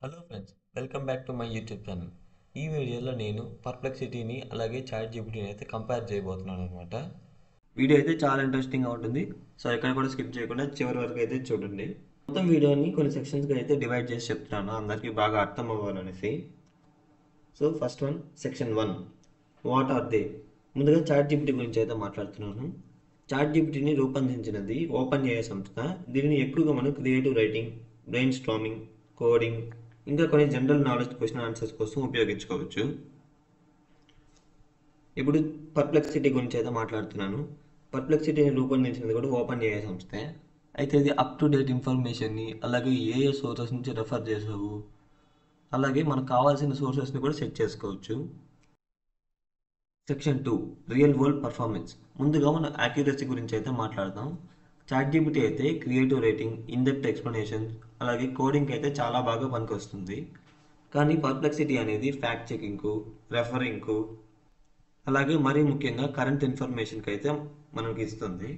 Hello friends, welcome back to my YouTube channel. ఈ వీడియోలో నేను పర్ప్లెక్సిటీని అలాగే చాట్ జీపీటీని అయితే కంపేర్ చేయబోతున్నాను అనమాట. వీడియో అయితే చాలా ఇంట్రెస్టింగ్గా ఉంటుంది. సో ఎక్కడ కూడా స్కిప్ చేయకుండా చివరి వరకు అయితే చూడండి. మొత్తం వీడియోని కొన్ని సెక్షన్స్గా అయితే డివైడ్ చేసి చెప్తున్నాను, అందరికీ బాగా అర్థం అవ్వాలనేసి. So first one, section 1, what are they. ముందుగా చాట్ జీపీటీ గురించి అయితే మాట్లాడుతున్నాను. చాట్ జీపీటీని రూపొందించినది ఓపెన్ ఏఐ సంస్థ. దీనిని ఎక్కువగా మనం creative writing, brainstorming, coding, ఇంకా కొన్ని జనరల్ నాలెడ్జ్ క్వశ్చన్ ఆన్సర్స్ కోసం ఉపయోగించుకోవచ్చు. ఇప్పుడు పర్ప్లెక్సిటీ గురించి అయితే మాట్లాడుతున్నాను. పర్ప్లెక్సిటీని రూపొందించినది కూడా ఓపెన్ ఏఐ సంస్థే. అయితే ఇది అప్ టు డేట్ ఇన్ఫర్మేషన్ని అలాగే ఏఏ సోర్సెస్ నుంచి రెఫర్ చేసావు, అలాగే మనకు కావాల్సిన సోర్సెస్ని కూడా సెట్ చేసుకోవచ్చు. Section 2, real world performance. ముందుగా మనం యాక్యురసీ గురించి అయితే మాట్లాడదాం. చాట్ జీపీటీ అయితే క్రియేటివ్ రైటింగ్, ఇన్డెప్త్ ఎక్స్ప్లెనేషన్, అలాగే కోడింగ్ అయితే చాలా బాగా పనికొస్తుంది. కానీ పర్ప్లెక్సిటీ అనేది ఫ్యాక్ట్ చెకింగ్కు, రెఫరింగ్కు, అలాగే మరీ ముఖ్యంగా కరెంట్ ఇన్ఫర్మేషన్కి అయితే మనకి ఇస్తుంది.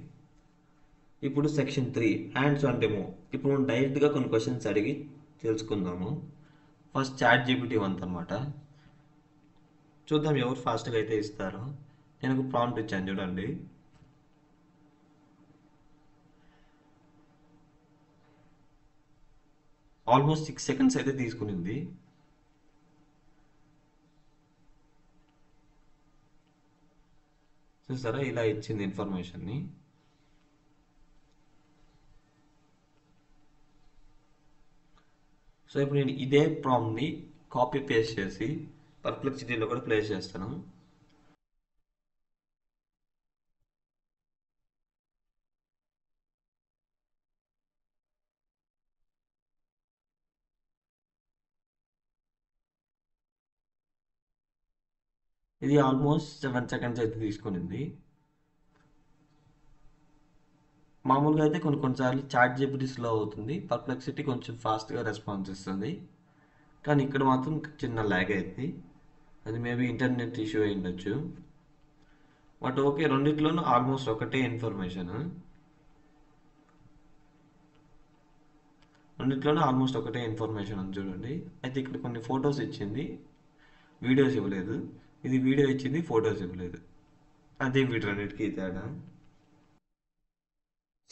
ఇప్పుడు సెక్షన్ 3, హ్యాండ్స్ ఆన్ డెమో. ఇప్పుడు మనం డైరెక్ట్గా కొన్ని క్వశ్చన్స్ అడిగి తెలుసుకుందాము. ఫస్ట్ చాట్ జీపీటీ 1 అనమాట. చూద్దాం ఎవరు ఫాస్ట్గా అయితే ఇస్తారో. నేను ఒక ప్రాంప్ట్ ఇచ్చాను చూడండి. ఆల్మోస్ట్ 6 సెకండ్స్ అయితే తీసుకునింది. చూసారా, ఇలా ఇచ్చింది ఇన్ఫర్మేషన్ని. సో ఇప్పుడు నేను ఇదే ప్రాంప్ట్ని కాపీ పేస్ట్ చేసి పర్ప్లెక్సిటీలో కూడా ప్లేస్ చేస్తాను. ఇది ఆల్మోస్ట్ 7 సెకండ్స్ అయితే తీసుకునింది. మామూలుగా అయితే కొన్నిసార్లు చాట్ జీపీటీ స్లో అవుతుంది, పర్ప్లెక్సిటీ కొంచెం ఫాస్ట్గా రెస్పాన్స్ ఇస్తుంది. కానీ ఇక్కడ మాత్రం చిన్న ల్యాగ్ అయింది. అది మేబీ ఇంటర్నెట్ ఇష్యూ అయి ఉండొచ్చు. బట్ ఓకే, రెండిట్లోనూ ఆల్మోస్ట్ ఒకటే ఇన్ఫర్మేషన్. ఉంది చూడండి. అయితే ఇక్కడ కొన్ని ఫొటోస్ ఇచ్చింది, వీడియోస్ ఇవ్వలేదు. ఇది వీడియో ఇచ్చింది, ఫొటోస్ ఇవ్వలేదు. అదే వీటన్నిటికీ తేడా.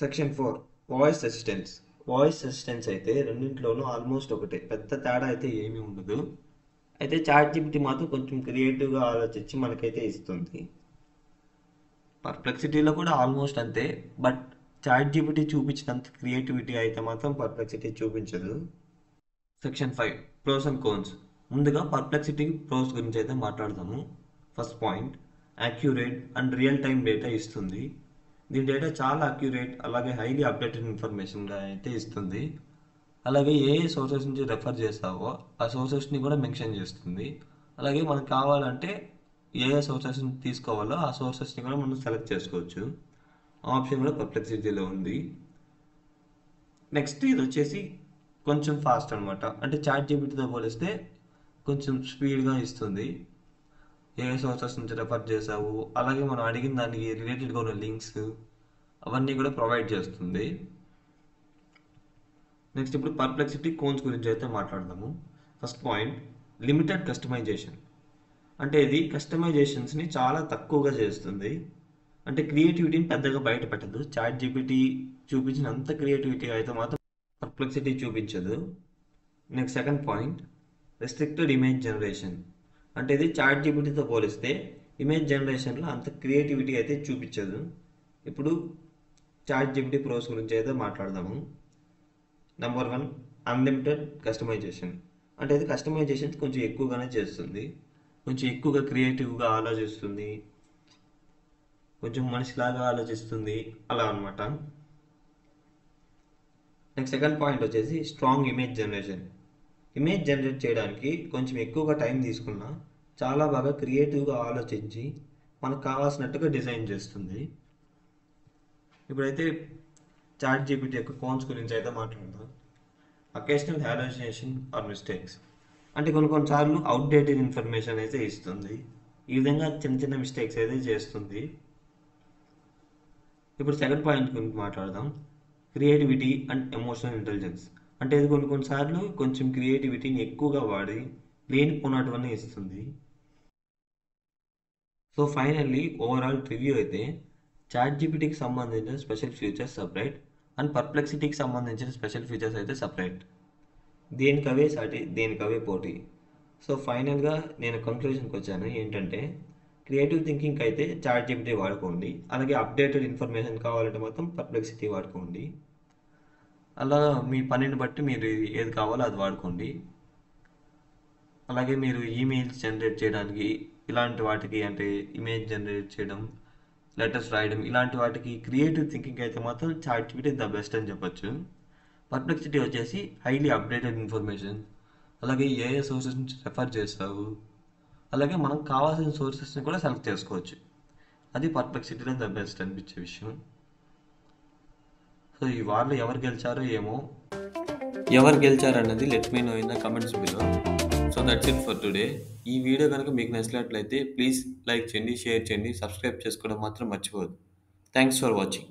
Section 4, voice assistance. Voice assistance అయితే రెండింటిలోనూ ఆల్మోస్ట్ ఒకటే, పెద్ద తేడా అయితే ఏమీ ఉండదు. అయితే చాట్ జీపీటీ మాత్రం కొంచెం క్రియేటివ్గా ఆలోచించి మనకైతే ఇస్తుంది. పర్ప్లెక్సిటీలో కూడా ఆల్మోస్ట్ అంతే, బట్ చాట్ జీపీటీ చూపించినంత క్రియేటివిటీ అయితే మాత్రం పర్ప్లెక్సిటీ చూపించదు. Section 5, pros and cons. ముందుగా పర్ప్లెక్సిటీ ప్రోస్ గురించి అయితే మాట్లాడదాము. First point, accurate and real time data ఇస్తుంది. దీని డేటా చాలా అక్యురేట్, అలాగే హైలీ అప్డేటెడ్ ఇన్ఫర్మేషన్గా అయితే ఇస్తుంది. అలాగే ఏ ఏ సోర్సెస్ నుంచి రెఫర్ చేస్తావో ఆ సోర్సెస్ని కూడా మెన్షన్ చేస్తుంది. అలాగే మనకు కావాలంటే ఏ ఏ సోర్సెస్ని తీసుకోవాలో ఆ సోర్సెస్ని కూడా మనం సెలెక్ట్ చేసుకోవచ్చు. ఆ ఆప్షన్ కూడా పర్ప్లెక్సిటీలో ఉంది. నెక్స్ట్ ఇది వచ్చేసి కొంచెం ఫాస్ట్ అనమాట. అంటే చాట్ జీపీటీతో పోలిస్తే కొంచెం స్పీడ్గా ఇస్తుంది. ఏ సోర్సెస్ నుంచి రెఫర్ చేసావు, అలాగే మనం అడిగిన దానికి రిలేటెడ్గా ఉన్న లింక్స్ అవన్నీ కూడా ప్రొవైడ్ చేస్తుంది. నెక్స్ట్ ఇప్పుడు పర్ప్లెక్సిటీ కోన్స్ గురించి అయితే మాట్లాడదాము. First point, limited customisation. అంటే ఇది కస్టమైజేషన్స్ని చాలా తక్కువగా చేస్తుంది. అంటే క్రియేటివిటీని పెద్దగా బయట పెట్టదు. చాట్ జీపీటీ చూపించినంత క్రియేటివిటీ అయితే మాత్రం పర్ప్లెక్సిటీ చూపించదు. Next second point, restricted image generation. అంటే ఇది చాట్ జీపీటీతో పోలిస్తే ఇమేజ్ జనరేషన్లో అంత క్రియేటివిటీ అయితే చూపించదు. ఇప్పుడు చాట్ జీపీటీ ప్రోస్ గురించి అయితే మాట్లాడదాము. Number 1, unlimited customisation. అంటే ఇది కస్టమైజేషన్ కొంచెం ఎక్కువగానే చేస్తుంది, కొంచెం ఎక్కువగా క్రియేటివ్గా ఆలోచిస్తుంది, కొంచెం మనిషిలాగా ఆలోచిస్తుంది, అలా అనమాట. నెక్స్ట్ సెకండ్ పాయింట్ వచ్చేసి strong image generation. Image generate చేయడానికి కొంచెం ఎక్కువగా టైం తీసుకున్నా చాలా బాగా క్రియేటివ్గా ఆలోచించి మనకు కావాల్సినట్టుగా డిజైన్ చేస్తుంది. ఇప్పుడైతే చాట్ జీపీటీ యొక్క కోన్స్ గురించి అయితే మాట్లాడదాం. Occasional hallucination or mistakes. అంటే కొన్నిసార్లు అవుట్డేటెడ్ ఇన్ఫర్మేషన్ అయితే ఇస్తుంది. ఈ విధంగా చిన్న చిన్న మిస్టేక్స్ అయితే చేస్తుంది. ఇప్పుడు సెకండ్ పాయింట్ గురించి మాట్లాడదాం, క్రియేటివిటీ అండ్ ఎమోషనల్ ఇంటెలిజెన్స్. అంటే ఇది కొన్ని కొన్నిసార్లు కొంచెం క్రియేటివిటీని ఎక్కువగా వాడి లేనిపోయినటువన్నీ ఇస్తుంది. సో ఫైనల్లీ ఓవరాల్ రివ్యూ అయితే చాట్ జీపీటీకి సంబంధించిన స్పెషల్ ఫీచర్స్ సపరేట్ అండ్ పర్ప్లెక్సిటీకి సంబంధించిన స్పెషల్ ఫీచర్స్ అయితే సపరేట్. దేనికవే సాటి దేనికవే పోటీ. సో ఫైనల్గా నేను కంక్లూజన్కి వచ్చాను ఏంటంటే క్రియేటివ్ థింకింగ్కి అయితే చాట్ జీపీటీ వాడుకోండి, అలాగే అప్డేటెడ్ ఇన్ఫర్మేషన్ కావాలంటే మాత్రం పర్ప్లెక్సిటీ వాడుకోండి. అలా మీ పనిని బట్టి మీరు ఏది కావాలో అది వాడుకోండి. అలాగే మీరు ఈమెయిల్స్ జనరేట్ చేయడానికి ఇలాంటి వాటికి అంటే ఇమేజ్ జనరేట్ చేయడం, లెటర్స్ రాయడం ఇలాంటి వాటికి క్రియేటివ్ థింకింగ్ అయితే మాత్రం చాట్ జీపీటీ ద బెస్ట్ అని చెప్పొచ్చు. పర్ప్లెక్సిటీ వచ్చేసి హైలీ అప్డేటెడ్ ఇన్ఫర్మేషన్, అలాగే ఏఏ సోర్సెస్ నుంచి రెఫర్ చేస్తావు, అలాగే మనం కావాల్సిన సోర్సెస్ని కూడా సెలెక్ట్ చేసుకోవచ్చు. అది పర్ప్లెక్సిటీలో ద బెస్ట్ అనిపించే విషయం. సో ఈ వార్లో ఎవరు గెలిచారో ఏమో, ఎవరు గెలిచారన్నది let me know in the comments below. So that's it for today. ఈ వీడియో కనుక మీకు నచ్చినట్లయితే ప్లీజ్ లైక్ చేయండి, షేర్ చేయండి, సబ్స్క్రైబ్ చేసుకోవడం మాత్రం మర్చిపోవద్దు. Thanks for watching.